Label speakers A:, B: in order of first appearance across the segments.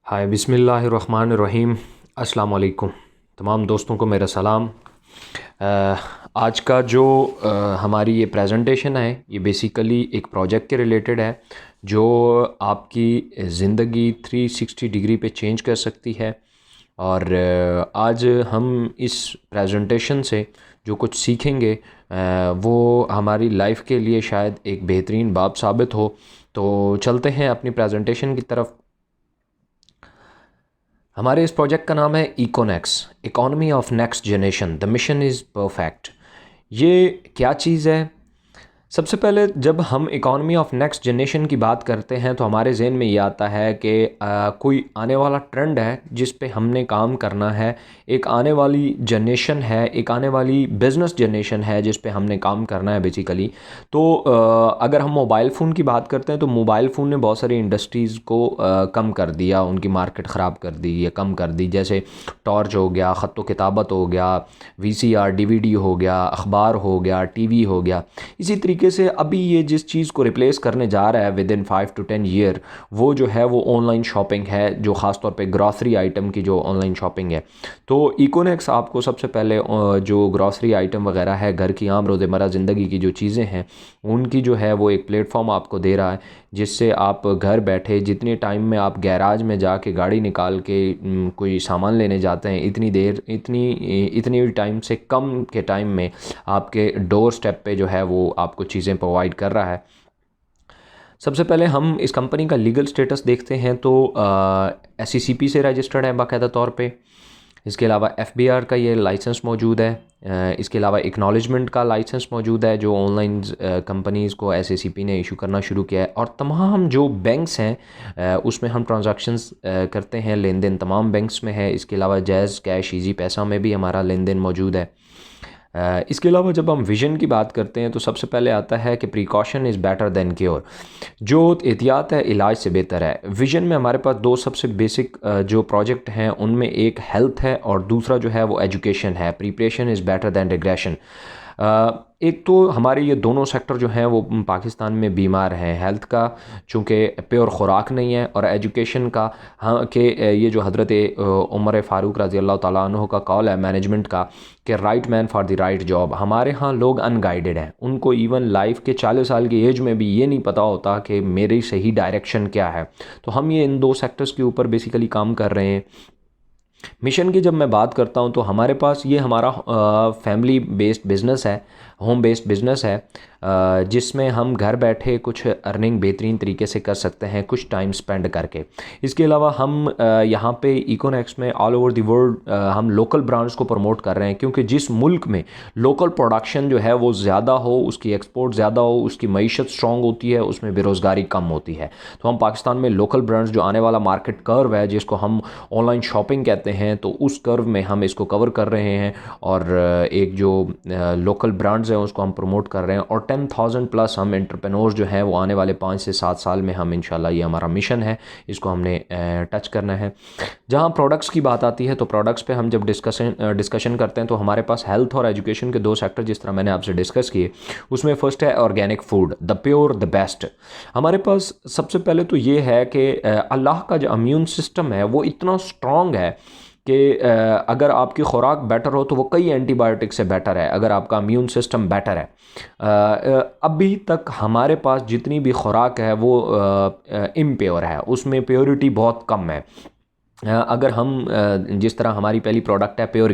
A: हाय बिस्मिल्लाहिर्रहमानिर्रहीम। अस्सलाम वालेकुम। तमाम दोस्तों को मेरा सलाम। आज का जो हमारी ये प्रेजेंटेशन है ये बेसिकली एक प्रोजेक्ट के रिलेटेड है जो आपकी ज़िंदगी 360 डिग्री पे चेंज कर सकती है। और आज हम इस प्रेजेंटेशन से जो कुछ सीखेंगे वो हमारी लाइफ के लिए शायद एक बेहतरीन बाब साबित हो। तो चलते हैं अपनी प्रेजेंटेशन की तरफ। हमारे इस प्रोजेक्ट का नाम है Econex, economy of next generation, the mission is perfect. ये क्या चीज़ है? सबसे पहले जब हम इकॉनमी ऑफ नेक्स्ट जनरेशन की बात करते हैं तो हमारे जहन में ये आता है कि कोई आने वाला ट्रेंड है जिस पे हमने काम करना है, एक आने वाली जनरेशन है, एक आने वाली बिज़नेस जनरेशन है जिस पे हमने काम करना है बेसिकली। तो अगर हम मोबाइल फ़ोन की बात करते हैं तो मोबाइल फ़ोन ने बहुत सारी इंडस्ट्रीज़ को कम कर दिया, उनकी मार्केट ख़राब कर दी या कम कर दी। जैसे टॉर्च हो गया, ख़त व किताबत हो गया, वीसीआर डीवीडी हो गया, अखबार हो गया, टीवी हो गया। इसी तरीके से अभी ये जिस चीज़ को रिप्लेस करने जा रहा है विद इन 5 to 10 ईयर, वो जो है वो ऑनलाइन शॉपिंग है, जो ख़ास तौर पे ग्रॉसरी आइटम की जो ऑनलाइन शॉपिंग है। तो इकोनेक्स आपको सबसे पहले जो ग्रॉसरी आइटम वगैरह है, घर की आम रोज़मर्रा ज़िंदगी की जो चीज़ें हैं उनकी जो है वो एक प्लेटफॉर्म आपको दे रहा है, जिससे आप घर बैठे जितने टाइम में आप गैराज में जाके गाड़ी निकाल के कोई सामान लेने जाते हैं, इतनी टाइम से कम के टाइम में आपके डोर स्टेप पे जो है वो आपको चीज़ें प्रोवाइड कर रहा है। सबसे पहले हम इस कंपनी का लीगल स्टेटस देखते हैं तो SECP से रजिस्टर्ड है बाकायदा तौर पे। इसके अलावा FBR का ये लाइसेंस मौजूद है। इसके अलावा एक्नॉलेजमेंट का लाइसेंस मौजूद है जो ऑनलाइन कंपनीज़ को SECP ने इशू करना शुरू किया है। और तमाम जो बैंक्स हैं उसमें हम ट्रांजैक्शंस करते हैं, लेन देन तमाम बैंक्स में है। इसके अलावा जैज़, कैश, ईजी पैसा में भी हमारा लेन देन मौजूद है। इसके अलावा जब हम विज़न की बात करते हैं तो सबसे पहले आता है कि precaution is better than cure. जो एहतियात है इलाज से बेहतर है। विज़न में हमारे पास दो सबसे बेसिक जो प्रोजेक्ट हैं उनमें एक हेल्थ है और दूसरा जो है वो एजुकेशन है। Preparation is better than regression. एक तो हमारे ये दोनों सेक्टर जो हैं वो पाकिस्तान में बीमार हैं। हेल्थ का चूँकि प्योर ख़ुराक नहीं है, और एजुकेशन का हाँ कि ये जो हज़रत उमर फ़ारूक रज़ी अल्लाह ताला अन्हु का कॉल है मैनेजमेंट का कि right man for the right job. हमारे यहाँ लोग अनगाइडेड हैं, उनको इवन लाइफ के 40 साल की एज में भी ये नहीं पता होता कि मेरी सही डायरेक्शन क्या है। तो हम ये इन दो सेक्टर्स के ऊपर बेसिकली काम कर रहे हैं। मिशन की जब मैं बात करता हूँ तो हमारे पास ये हमारा फैमिली बेस्ड बिज़नेस है, होम बेस्ड बिज़नेस है, जिसमें हम घर बैठे कुछ अर्निंग बेहतरीन तरीके से कर सकते हैं कुछ टाइम स्पेंड करके। इसके अलावा हम यहाँ पे इकोनेक्स में ऑल ओवर द वर्ल्ड हम लोकल ब्रांड्स को प्रमोट कर रहे हैं, क्योंकि जिस मुल्क में लोकल प्रोडक्शन जो है वो ज़्यादा हो, उसकी एक्सपोर्ट ज़्यादा हो, उसकी मईशत स्ट्रॉन्ग होती है, उसमें बेरोज़गारी कम होती है। तो हम पाकिस्तान में लोकल ब्रांड्स, जो आने वाला मार्केट कर्व है जिसको हम ऑनलाइन शॉपिंग कहते हैं, तो उस कर्व में हम इसको कवर कर रहे हैं। और एक जो लोकल ब्रांड्स हैं उसको हम प्रमोट कर रहे हैं। और 10,000 प्लस हम एंटरप्रेन्योर्स जो हैं वो आने वाले 5 से 7 साल में हम इंशाल्लाह, ये हमारा मिशन है, इसको हमने टच करना है। जहाँ प्रोडक्ट्स की बात आती है तो प्रोडक्ट्स पे हम जब डिस्कशन करते हैं तो हमारे पास हेल्थ और एजुकेशन के दो सेक्टर जिस तरह मैंने आपसे डिस्कस किए, उसमें फ़र्स्ट है organic food, the pure the best. हमारे पास सबसे पहले तो ये है कि अल्लाह का जो इम्यून सिस्टम है वो इतना स्ट्रॉन्ग है कि अगर आपकी खुराक बेटर हो तो वो कई एंटीबायोटिक से बेटर है, अगर आपका इम्यून सिस्टम बेटर है। अभी तक हमारे पास जितनी भी खुराक है वो इम्प्योर है, उसमें प्योरिटी बहुत कम है। अगर हम जिस तरह हमारी पहली प्रोडक्ट है प्योर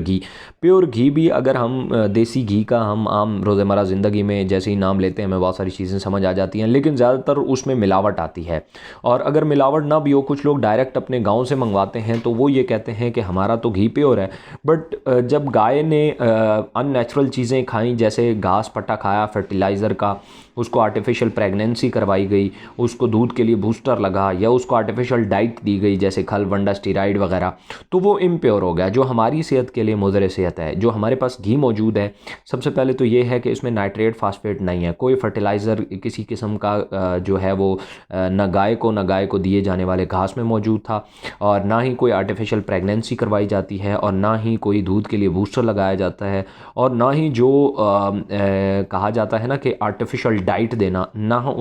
A: घी भी, अगर हम देसी घी का हम आम रोज़मर्रा ज़िंदगी में जैसे ही नाम लेते हैं हमें बहुत सारी चीज़ें समझ आ जाती हैं, लेकिन ज़्यादातर उसमें मिलावट आती है। और अगर मिलावट ना भी हो, कुछ लोग डायरेक्ट अपने गांव से मंगवाते हैं तो वो ये कहते हैं कि हमारा तो घी प्योर है। बट जब गाय ने अननेचुरल चीज़ें खाई, जैसे घास पट्टा खाया फर्टिलाइज़र का, उसको आर्टिफिशियल प्रेगनेंसी करवाई गई, उसको दूध के लिए बूस्टर लगा, या उसको आर्टिफिशियल डाइट दी गई जैसे खल वंडा स्टीराइड वगैरह, तो वो इम्प्योर हो गया, जो हमारी सेहत के लिए मुज़र सेहत है। जो हमारे पास घी मौजूद है, सबसे पहले तो ये है कि इसमें नाइट्रेट फास्फेट नहीं है, कोई फर्टिलाइज़र किसी किस्म का जो है वो न गाय को दिए जाने वाले घास में मौजूद था, और ना ही कोई आर्टिफिशियल प्रेगनेंसी करवाई जाती है, और ना ही कोई दूध के लिए बूस्टर लगाया जाता है, और ना ही जो कहा जाता है ना कि आर्टिफिशियल डाइट देना, ना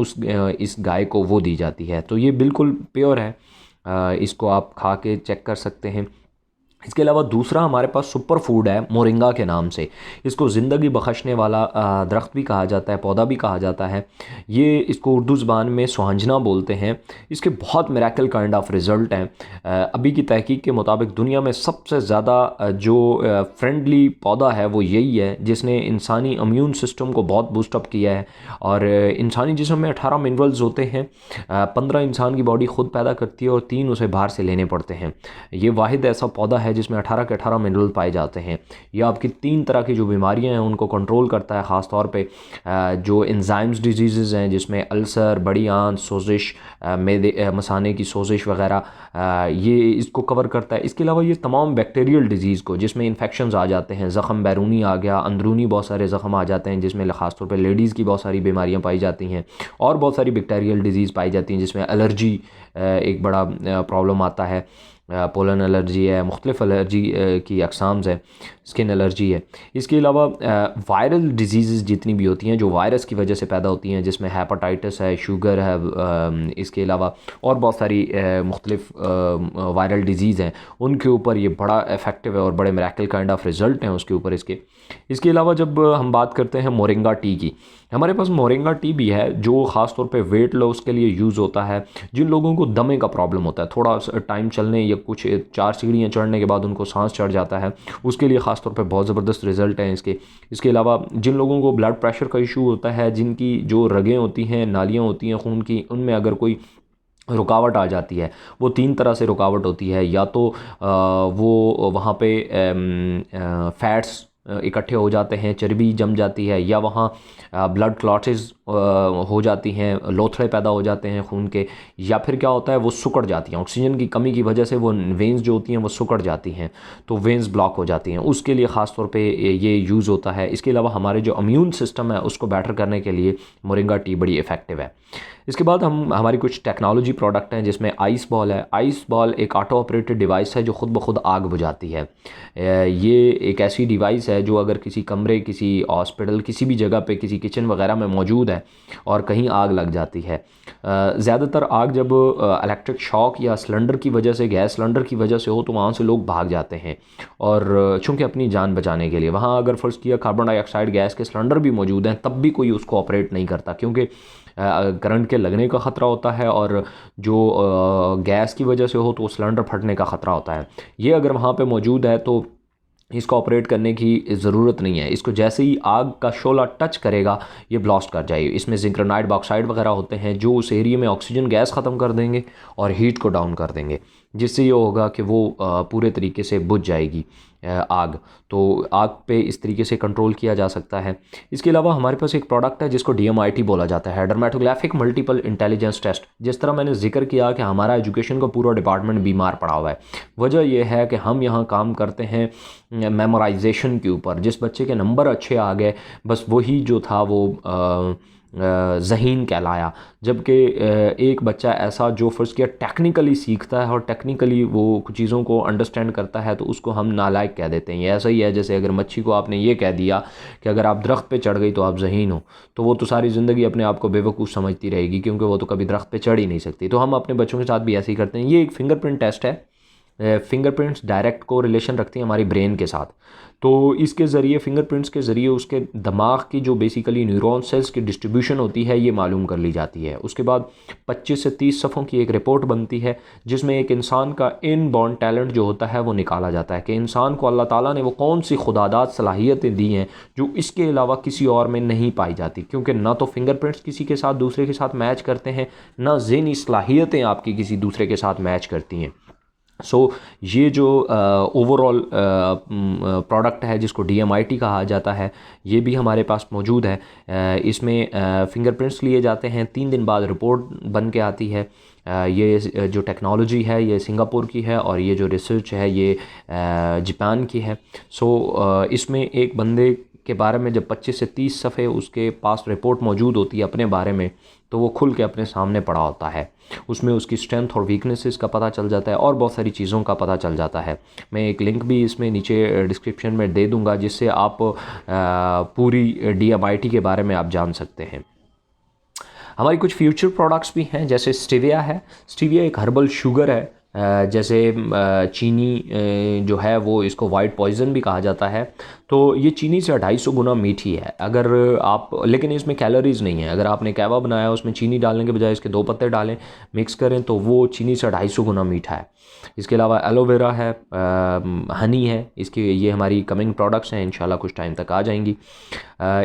A: इस गाय को वो दी जाती है। तो ये बिल्कुल प्योर है। इसको आप खा के चेक कर सकते हैं। इसके अलावा दूसरा हमारे पास सुपर फूड है मोरिंगा के नाम से। इसको ज़िंदगी बख्शने वाला दरख्त भी कहा जाता है, पौधा भी कहा जाता है। ये इसको उर्दू ज़बान में सुहांजना बोलते हैं। इसके बहुत मिरेकल काइंड ऑफ रिज़ल्ट हैं। अभी की तहकीक के मुताबिक दुनिया में सबसे ज़्यादा जो फ्रेंडली पौधा है वो यही है, जिसने इंसानी इम्यून सिस्टम को बहुत बूस्टअप किया है। और इंसानी जिस्म में 18 मिनरल्स होते हैं, 15 इंसान की बॉडी ख़ुद पैदा करती है और 3 उसे बाहर से लेने पड़ते हैं। ये वाहिद ऐसा पौधा है जिसमें 18 के 18 मिनरल पाए जाते हैं। यह आपकी 3 तरह की जो बीमारियां हैं उनको कंट्रोल करता है, ख़ास तौर पे जो एंजाइम्स डिजीज़ हैं जिसमें अल्सर, बड़ी आंत, सोजिश, मैदे मसाने की सोजिश वगैरह, ये इसको कवर करता है। इसके अलावा ये तमाम बैक्टीरियल डिजीज़ को, जिसमें इन्फेक्शंस आ जाते हैं, ज़ख़म बैरूनी आ गया, अंदरूनी बहुत सारे ज़ख़म आ जाते हैं जिसमें ख़ास तौर पे लेडीज़ की बहुत सारी बीमारियां पाई जाती हैं, और बहुत सारी बैक्टीरियल डिजीज़ पाई जाती हैं जिसमें एलर्जी एक बड़ा प्रॉब्लम आता है। पोलन एलर्जी है, मुख्तलिफ़ एलर्जी की अक़साम्स है, स्किन एलर्जी है। इसके अलावा वायरल डिजीज़ जितनी भी होती हैं जो वायरस की वजह से पैदा होती हैं, जिसमें हेपेटाइटिस है, शुगर है, इसके अलावा और बहुत सारी मुख्तलिफ़ वायरल डिजीज़ हैं, उनके ऊपर ये बड़ा इफ़ेक्टिव है और बड़े मिरेकल काइंड ऑफ रिज़ल्ट हैं उसके ऊपर इसके। इसके अलावा जब हम बात करते हैं मोरिंगा टी की, हमारे पास मोरिंगा टी भी है जो ख़ास तौर पे वेट लॉस के लिए यूज़ होता है। जिन लोगों को दमे का प्रॉब्लम होता है, थोड़ा टाइम चलने या कुछ 4 सीढ़ियाँ चढ़ने के बाद उनको सांस चढ़ जाता है, उसके लिए ख़ास तौर पे बहुत ज़बरदस्त रिज़ल्ट हैं इसके। इसके अलावा जिन लोगों को ब्लड प्रेशर का इशू होता है, जिनकी जो रगें होती हैं, नालियाँ होती हैं खून की, उनमें अगर कोई रुकावट आ जाती है, वो 3 तरह से रुकावट होती है। या तो वो वहाँ पे फैट्स इकट्ठे हो जाते हैं, चर्बी जम जाती है, या वहाँ ब्लड क्लॉटेज हो जाती हैं, लोथड़े पैदा हो जाते हैं खून के, या फिर क्या होता है वो सिकुड़ जाती हैं, ऑक्सीजन की कमी की वजह से वो वेंस जो होती हैं वो सिकुड़ जाती हैं, तो वेंस ब्लॉक हो जाती हैं, उसके लिए ख़ास तौर पे ये यूज़ होता है। इसके अलावा हमारे जो इम्यून सिस्टम है उसको बेटर करने के लिए मोरिंगा टी बड़ी इफ़ेक्टिव है। इसके बाद हमारी कुछ टेक्नोलॉजी प्रोडक्ट हैं जिसमें आइस बॉल है। आइस बॉल एक ऑटो ऑपरेटेड डिवाइस है जो ख़ुद ब खुद आग बुझाती है। ये एक ऐसी डिवाइस है जो अगर किसी कमरे, किसी हॉस्पिटल, किसी भी जगह पे, किसी किचन वगैरह में मौजूद है और कहीं आग लग जाती है, ज़्यादातर आग जब इलेक्ट्रिक शॉक या सिलेंडर की वजह से, गैस सिलेंडर की वजह से हो, तो वहाँ से लोग भाग जाते हैं और चूँकि अपनी जान बचाने के लिए। वहाँ अगर फ़र्ज़ किया कार्बन डाइऑक्साइड गैस के सिलेंडर भी मौजूद हैं, तब भी कोई उसको ऑपरेट नहीं करता, क्योंकि करंट के लगने का ख़तरा होता है, और जो गैस की वजह से हो तो सिलेंडर फटने का ख़तरा होता है। ये अगर वहाँ पे मौजूद है तो इसको ऑपरेट करने की ज़रूरत नहीं है। इसको जैसे ही आग का शोला टच करेगा ये ब्लास्ट कर जाएगी। इसमें जिंक्रोनाइड बॉक्साइड वगैरह होते हैं जो उस एरिया में ऑक्सीजन गैस ख़त्म कर देंगे और हीट को डाउन कर देंगे, जिससे ये होगा कि वो पूरे तरीके से बुझ जाएगी आग। तो आग पे इस तरीके से कंट्रोल किया जा सकता है। इसके अलावा हमारे पास एक प्रोडक्ट है जिसको DMIT बोला जाता है, डर्मेटोग्राफिक मल्टीपल इंटेलिजेंस टेस्ट। जिस तरह मैंने जिक्र किया कि हमारा एजुकेशन का पूरा डिपार्टमेंट बीमार पड़ा हुआ है, वजह यह है कि हम यहाँ काम करते हैं मेमोराइजेशन के ऊपर। जिस बच्चे के नंबर अच्छे आ गए, बस वही जो था वो ज़हीन कहलाया। जबकि एक बच्चा ऐसा जो फ़र्ज़ किया टेक्निकली सीखता है और टेक्निकली वो कुछ चीज़ों को अंडरस्टैंड करता है, तो उसको हम नालायक कह देते हैं। ये ऐसा ही है जैसे अगर मच्छी को आपने ये कह दिया कि अगर आप दरख्त पे चढ़ गई तो आप ज़हीन हो, तो वो तो सारी ज़िंदगी अपने आप को बेवकूफ़ समझती रहेगी, क्योंकि वो तो कभी दरख्त पे चढ़ ही नहीं सकती। तो हम अपने बच्चों के साथ भी ऐसे ही करते हैं। ये एक फिंगरप्रिंट टेस्ट है। फिंगरप्रिंट्स डायरेक्ट को रिलेशन रखती हैं हमारी ब्रेन के साथ, तो इसके ज़रिए, फिंगरप्रिंट्स के ज़रिए उसके दिमाग की जो बेसिकली न्यूरॉन सेल्स की डिस्ट्रीब्यूशन होती है ये मालूम कर ली जाती है। उसके बाद 25 से 30 सफ़ों की एक रिपोर्ट बनती है जिसमें एक इंसान का इनबॉर्न टैलेंट जो होता है वो निकाला जाता है कि इंसान को अल्लाह ताला ने वो कौन सी खुदादात सलाहियतें दी हैं जो इसके अलावा किसी और में नहीं पाई जाती, क्योंकि ना तो फिंगरप्रिंट्स किसी के साथ दूसरे के साथ मैच करते हैं, ना ज़हनी सलाहियतें आपकी किसी दूसरे के साथ मैच करती हैं। सो ये जो ओवरऑल प्रोडक्ट है जिसको DMIT कहा जाता है, ये भी हमारे पास मौजूद है। इसमें फिंगरप्रिंट्स लिए जाते हैं, 3 दिन बाद रिपोर्ट बन के आती है। ये जो टेक्नोलॉजी है ये सिंगापुर की है और ये जो रिसर्च है ये जापान की है। सो इसमें एक बंदे के बारे में जब 25 से 30 सफ़े उसके पास रिपोर्ट मौजूद होती है अपने बारे में, तो वो खुल के अपने सामने पड़ा होता है। उसमें उसकी स्ट्रेंथ और वीकनेसेस का पता चल जाता है और बहुत सारी चीज़ों का पता चल जाता है। मैं एक लिंक भी इसमें नीचे डिस्क्रिप्शन में दे दूँगा जिससे आप पूरी DMIT के बारे में आप जान सकते हैं। हमारी कुछ फ्यूचर प्रोडक्ट्स भी हैं, जैसे स्टीविया है। स्टीविया एक हर्बल शुगर है जैसे चीनी जो है वो इसको वाइट पॉइजन भी कहा जाता है। तो ये चीनी से 250 गुना मीठी है। अगर आप, लेकिन इसमें कैलोरीज नहीं है। अगर आपने कहवा बनाया उसमें चीनी डालने के बजाय इसके 2 पत्ते डालें, मिक्स करें, तो वो चीनी से 250 गुना मीठा है। इसके अलावा एलोवेरा है, हनी है, इसके ये हमारी कमिंग प्रोडक्ट्स हैं, इंशाल्लाह कुछ टाइम तक आ जाएंगी।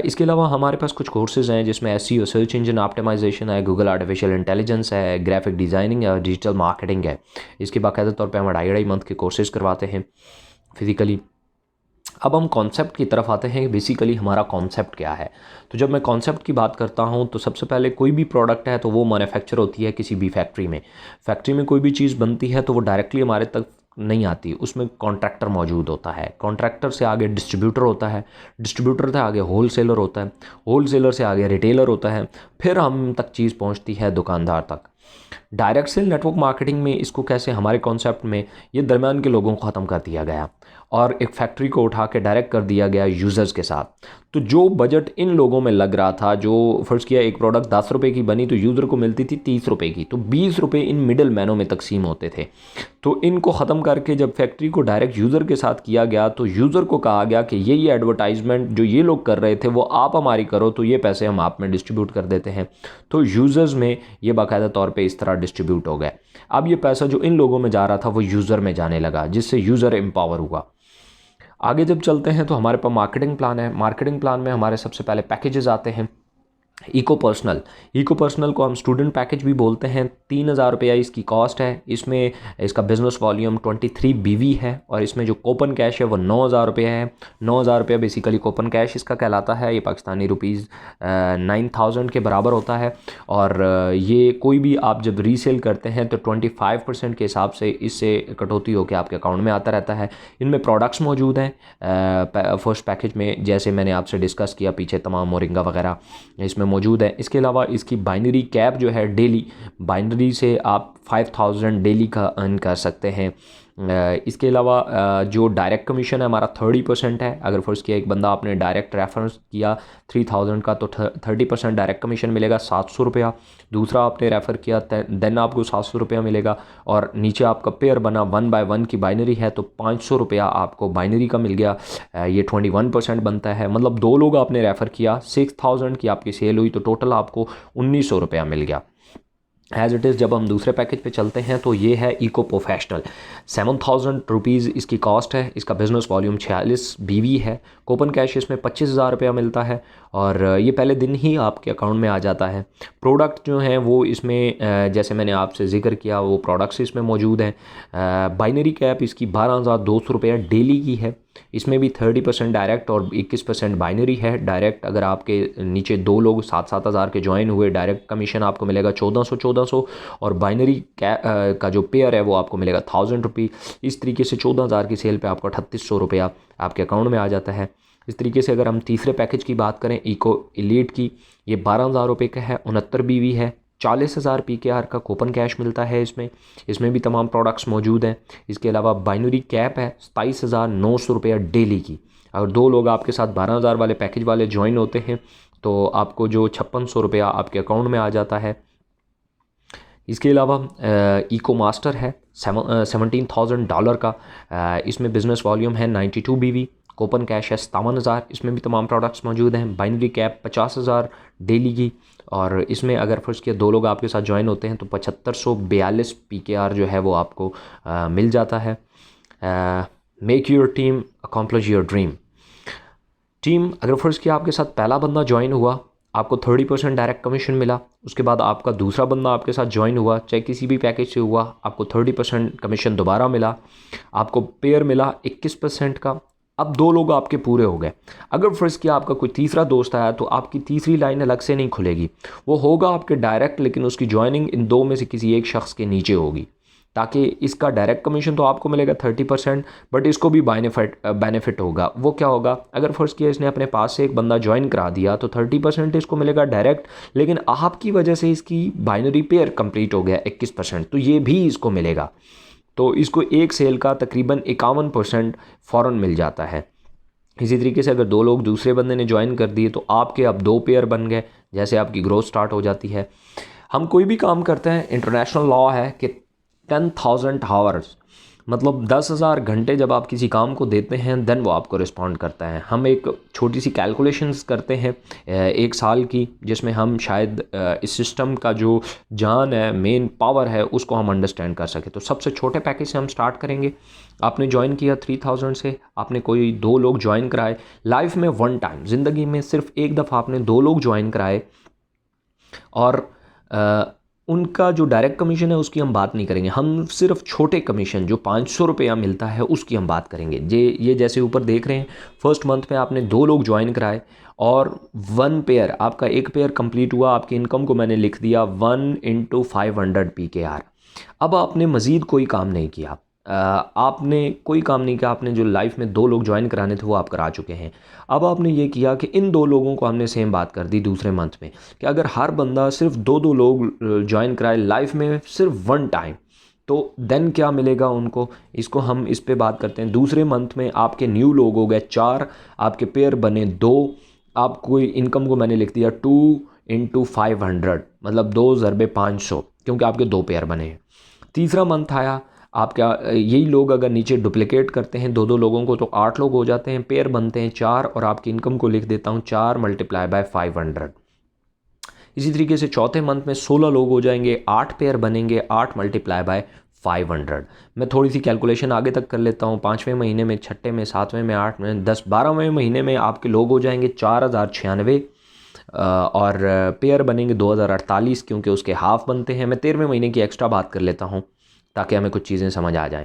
A: इसके अलावा हमारे पास कुछ कोर्सेज हैं जिसमें एसईओ, सर्च इंजन ऑप्टिमाइजेशन है, गूगल आर्टिफिशियल इंटेलिजेंस है, ग्राफिक डिज़ाइनिंग है, डिजिटल मार्केटिंग है। इसके बाकायदा तौर पे हम 2.5 मंथ के कोर्सेज करवाते हैं फिज़िकली। अब हम कॉन्सेप्ट की तरफ आते हैं। बेसिकली हमारा कॉन्सेप्ट क्या है। तो जब मैं कॉन्सेप्ट की बात करता हूँ तो सबसे पहले कोई भी प्रोडक्ट है तो वो मैन्युफैक्चर होती है किसी भी फैक्ट्री में। फैक्ट्री में कोई भी चीज़ बनती है तो वो डायरेक्टली हमारे तक नहीं आती, उसमें कॉन्ट्रैक्टर मौजूद होता है। कॉन्ट्रैक्टर से आगे डिस्ट्रीब्यूटर होता है, डिस्ट्रीब्यूटर से आगे होलसेलर होता है, होलसेलर से आगे रिटेलर होता है, फिर हम तक चीज़ पहुंचती है दुकानदार तक। डायरेक्ट सेल नेटवर्क मार्केटिंग में इसको कैसे, हमारे कॉन्सेप्ट में ये दरमियान के लोगों को ख़त्म कर दिया गया और एक फैक्ट्री को उठा के डायरेक्ट कर दिया गया यूज़र्स के साथ। तो जो बजट इन लोगों में लग रहा था, जो फ़र्ज़ किया एक प्रोडक्ट 10 रुपये की बनी तो यूज़र को मिलती थी 30 रुपये की, तो 20 रुपये इन मिडल मैनों में तकसीम होते थे। तो इनको ख़त्म करके जब फैक्ट्री को डायरेक्ट यूज़र के साथ किया गया तो यूज़र को कहा गया कि ये एडवर्टाइजमेंट जो ये लोग कर रहे थे वो आप हमारी करो, तो ये पैसे हम आप में डिस्ट्रीब्यूट कर देते हैं। तो यूज़र्स में ये बाकायदा तौर पे इस तरह डिस्ट्रीब्यूट हो गए। अब ये पैसा जो इन लोगों में जा रहा था वो यूज़र में जाने लगा, जिससे यूज़र एम्पावर हुआ। आगे जब चलते हैं तो हमारे पास मार्केटिंग प्लान है। मार्केटिंग प्लान में हमारे सबसे पहले पैकेजेस आते हैं। इको पर्सनल को हम स्टूडेंट पैकेज भी बोलते हैं। 3,000 रुपया इसकी कॉस्ट है। इसमें इसका बिज़नेस वॉल्यूम 23 BV है और इसमें जो कूपन कैश है वो 9,000 रुपये है। 9,000 रुपया बेसिकली कूपन कैश इसका कहलाता है। ये पाकिस्तानी रुपीज़ 9,000 के बराबर होता है। और ये कोई भी आप जब रीसेल करते हैं तो 25% के हिसाब से इससे कटौती होकर आपके अकाउंट में आता रहता है। इनमें प्रोडक्ट्स मौजूद हैं फर्स्ट पैकेज में, जैसे मैंने आपसे डिस्कस किया पीछे, तमाम मोरिंगा वगैरह इसमें मौजूद है। इसके अलावा इसकी बाइनरी कैप जो है, डेली बाइनरी से आप 5,000 डेली का अर्न कर सकते हैं। इसके अलावा जो डायरेक्ट कमीशन है हमारा 30% है। अगर फर्स्ट किया एक बंदा आपने डायरेक्ट रेफरेंस किया 3,000 का तो 30% डायरेक्ट कमीशन मिलेगा, 700 रुपया। दूसरा आपने रेफ़र किया देन आपको 700 रुपया मिलेगा। और नीचे आपका पेयर बना 1 बाय 1 की बाइनरी है तो 500 रुपया आपको बाइनरी का मिल गया। ये 21% बनता है। मतलब 2 लोग आपने रेफ़र किया, 6,000 की आपकी सेल हुई तो टोटल आपको 1,900 रुपया मिल गया। एज़ इट इज़ जब हम दूसरे पैकेज पे चलते हैं तो ये है इको प्रोफेशनल। 7,000 रुपीज़ इसकी कॉस्ट है। इसका बिज़नेस वॉल्यूम 46 BV है। कूपन कैश इसमें 25,000 रुपया मिलता है और ये पहले दिन ही आपके अकाउंट में आ जाता है। प्रोडक्ट जो हैं वो इसमें जैसे मैंने आपसे जिक्र किया वो प्रोडक्ट्स इसमें मौजूद हैं। बाइनरी कैप इसकी 12,200 रुपया डेली की है। इसमें भी 30% डायरेक्ट और 21% बाइनरी है। डायरेक्ट अगर आपके नीचे 2 लोग 7-7 हज़ार के ज्वाइन हुए, डायरेक्ट कमीशन आपको मिलेगा 1400 और बाइनरी का जो पेयर है वो आपको मिलेगा 1,000 रुपी। इस तरीके से 14,000 की सेल पे आपको 3,800 रुपया आपके अकाउंट में आ जाता है। इस तरीके से अगर हम तीसरे पैकेज की बात करें इको एलीट की, ये 12,000 रुपये का है, 69 BV है। 40,000 PKR का कूपन कैश मिलता है इसमें भी तमाम प्रोडक्ट्स मौजूद हैं। इसके अलावा बाइनरी कैप है 27,900 रुपया डेली की। अगर 2 लोग आपके साथ 12,000 वाले पैकेज वाले ज्वाइन होते हैं तो आपको जो 5600 रुपया आपके अकाउंट में आ जाता है। इसके अलावा इको मास्टर है $17,000 का। इसमें बिज़नेस वॉल्यूम है 92 BV। कूपन कैश है 57,000। इसमें भी तमाम प्रोडक्ट्स मौजूद हैं। बाइनरी कैप 50,000 डेली की और इसमें अगर फर्स्ट किया 2 लोग आपके साथ ज्वाइन होते हैं तो 7542 PKR जो है वो आपको मिल जाता है। Make your team accomplish your dream. Team अगर फर्स्ट किया आपके साथ पहला बंदा ज्वाइन हुआ, आपको 30% डायरेक्ट कमीशन मिला। उसके बाद आपका दूसरा बंदा आपके साथ ज्वाइन हुआ, चाहे किसी भी पैकेज से हुआ, आपको 30% कमीशन दोबारा मिला। आपको पेयर मिला 21% का। अब 2 लोग आपके पूरे हो गए। अगर फर्स्ट किया आपका कोई तीसरा दोस्त आया तो आपकी तीसरी लाइन अलग से नहीं खुलेगी, वो होगा आपके डायरेक्ट, लेकिन उसकी ज्वाइनिंग इन 2 में से किसी एक शख्स के नीचे होगी, ताकि इसका डायरेक्ट कमीशन तो आपको मिलेगा 30%, बट इसको भी बेनिफिट होगा। वो क्या होगा, अगर फर्स्ट किया इसने अपने पास से एक बंदा ज्वाइन करा दिया तो 30% इसको मिलेगा डायरेक्ट, लेकिन आपकी वजह से इसकी बाइनरी पेयर कंप्लीट हो गया 21%, तो ये भी इसको मिलेगा। तो इसको एक सेल का तकरीबन 51% फ़ौरन मिल जाता है। इसी तरीके से अगर 2 लोग दूसरे बंदे ने ज्वाइन कर दिए तो आपके अब 2 पेयर बन गए, जैसे आपकी ग्रोथ स्टार्ट हो जाती है। हम कोई भी काम करते हैं, इंटरनेशनल लॉ है कि 10,000 आवर्स, मतलब 10,000 घंटे जब आप किसी काम को देते हैं देन वो आपको रिस्पॉन्ड करता है। हम एक छोटी सी कैलकुलेशंस करते हैं एक साल की, जिसमें हम शायद इस सिस्टम का जो जान है, मेन पावर है, उसको हम अंडरस्टैंड कर सकें। तो सबसे छोटे पैकेज से हम स्टार्ट करेंगे। आपने ज्वाइन किया 3,000 से, आपने कोई 2 लोग ज्वाइन कराए लाइफ में, वन टाइम ज़िंदगी में सिर्फ एक दफ़ा आपने 2 लोग ज्वाइन कराए, और उनका जो डायरेक्ट कमीशन है उसकी हम बात नहीं करेंगे। हम सिर्फ छोटे कमीशन जो 500 रुपया मिलता है उसकी हम बात करेंगे। ये जैसे ऊपर देख रहे हैं, फर्स्ट मंथ में आपने 2 लोग ज्वाइन कराए और 1 पेयर, आपका एक पेयर कंप्लीट हुआ। आपकी इनकम को मैंने लिख दिया 1 × 500 PKR। अब आपने मज़ीद कोई काम नहीं किया, आपने कोई काम नहीं किया। आपने जो लाइफ में 2 लोग ज्वाइन कराने थे वो आप करा चुके हैं। अब आपने ये किया कि इन 2 लोगों को हमने सेम बात कर दी दूसरे मंथ में, कि अगर हर बंदा सिर्फ 2-2 लोग ज्वाइन कराए लाइफ में सिर्फ 1 टाइम, तो देन क्या मिलेगा उनको, इसको हम इस पे बात करते हैं। दूसरे मंथ में आपके न्यू लोग हो गए 4, आपके पेयर बने 2, आपको इनकम को मैंने लिख दिया 2 × 500, मतलब 2 × 500, क्योंकि आपके 2 पेयर बने हैं। तीसरा मंथ आया, आप क्या यही लोग अगर नीचे डुप्लिकेट करते हैं 2-2 लोगों को तो 8 लोग हो जाते हैं, पेयर बनते हैं 4, और आपकी इनकम को लिख देता हूँ 4 × 500। इसी तरीके से चौथे मंथ में 16 लोग हो जाएंगे, 8 पेयर बनेंगे, 8 × 500। मैं थोड़ी सी कैलकुलेशन आगे तक कर लेता हूँ। 5वें महीने में, 6ठे में, 7वें में, 8 में, 10, 12वें महीने में आपके लोग हो जाएंगे 4096, और पेयर बनेंगे 2048, क्योंकि उसके हाफ बनते हैं। मैं 13वें महीने की एक्स्ट्रा बात कर लेता हूँ ताकि हमें कुछ चीज़ें समझ आ जाएं।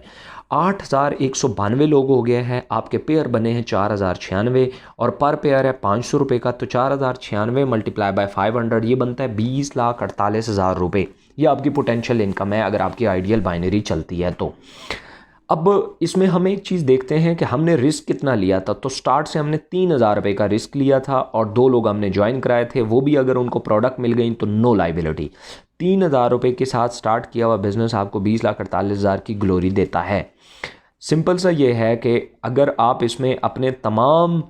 A: 8192 लोग हो गए हैं, आपके पेयर बने हैं 4096, और पर पेयर है 500 रुपये का, तो 4096 × 500 ये बनता है 20,48,000 रुपये। ये आपकी पोटेंशियल इनकम है अगर आपकी आइडियल बाइनरी चलती है तो। अब इसमें हम एक चीज़ देखते हैं कि हमने रिस्क कितना लिया था। तो स्टार्ट से हमने 3,000 रुपये का रिस्क लिया था, और 2 लोग हमने ज्वाइन कराए थे, वो भी अगर उनको प्रोडक्ट मिल गई तो नो लाइबिलिटी। 3,000 रुपये के साथ स्टार्ट किया हुआ बिज़नेस आपको 20,48,000 की ग्लोरी देता है। सिंपल सा ये है कि अगर आप इसमें अपने तमाम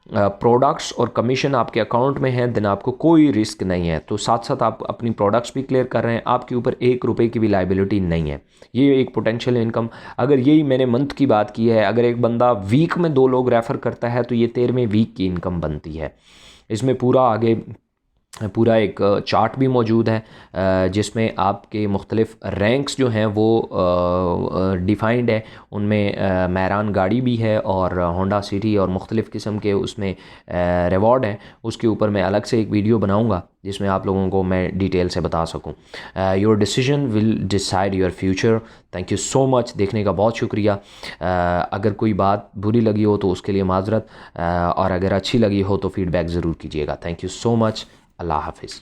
A: प्रोडक्ट्स और कमीशन आपके अकाउंट में हैं देन आपको कोई रिस्क नहीं है। तो साथ साथ आप अपनी प्रोडक्ट्स भी क्लियर कर रहे हैं, आपके ऊपर 1 रुपये की भी लाइबिलिटी नहीं है। ये एक पोटेंशियल इनकम। अगर यही मैंने मंथ की बात की है, अगर एक बंदा वीक में 2 लोग रेफ़र करता है तो ये 13वें वीक की इनकम बनती है। इसमें पूरा एक चार्ट भी मौजूद है जिसमें आपके मुख्तलिफ रैंक्स जो हैं वो डिफ़ाइंड है। उनमें मैरान गाड़ी भी है और होंडा सिटी और मुख्तलिफ़ किस्म के उसमें रिवॉर्ड हैं। उसके ऊपर मैं अलग से एक वीडियो बनाऊंगा जिसमें आप लोगों को मैं डिटेल से बता सकूं। Your decision will decide your future. Thank you so much, देखने का बहुत शुक्रिया। अगर कोई बात बुरी लगी हो तो उसके लिए माजरत, और अगर अच्छी लगी हो तो फीडबैक ज़रूर कीजिएगा। Thank you so much. अल्लाह हाफिज़।